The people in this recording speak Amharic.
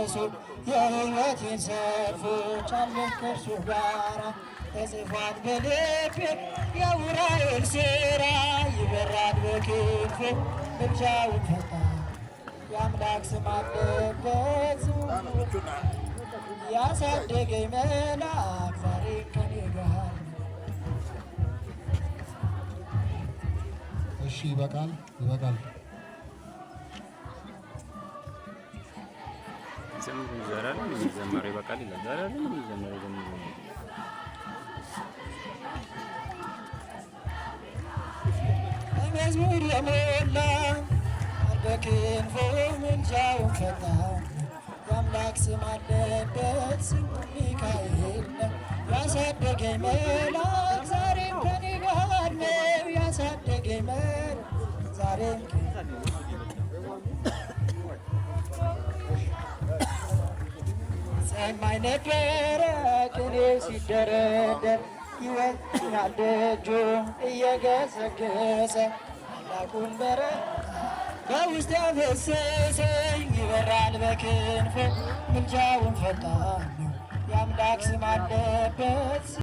ኢየሱስ የሕይወቴን ሰልፎች አለፍ ከእርሱ ጋራ ተጽፏል በልቤ የዑራኤል ሥራ ይበራል በክንፉ ምልጃውን ፈጣን የአምላክ ስም አለበት ያሳደገኝ መልአክ ዛሬ ከኔ ጋር። እሺ ይበቃል ይበቃል። ዘመረ ይበቃል ይላል። መዝሙር የሞላ በክንፉ ምልጃውን ፈጣን የአምላክ ስም አለበት ስሙ ሚካኤል ነው። ያሳደገኝ መልአክ ዛሬም ከኔ ጋር ነው። ያሳደገኝ መልአክ ዛሬም ሰማይ ነበረ ቅኔው ሲደረደር ይወጣል ደጁ እየገሰገሰ አምላኩን በውስጥ ያፈሰሰኝ ይበራል በክንፉ ምልጃውን ፈጣን ነው የአምላክ ስም አለበት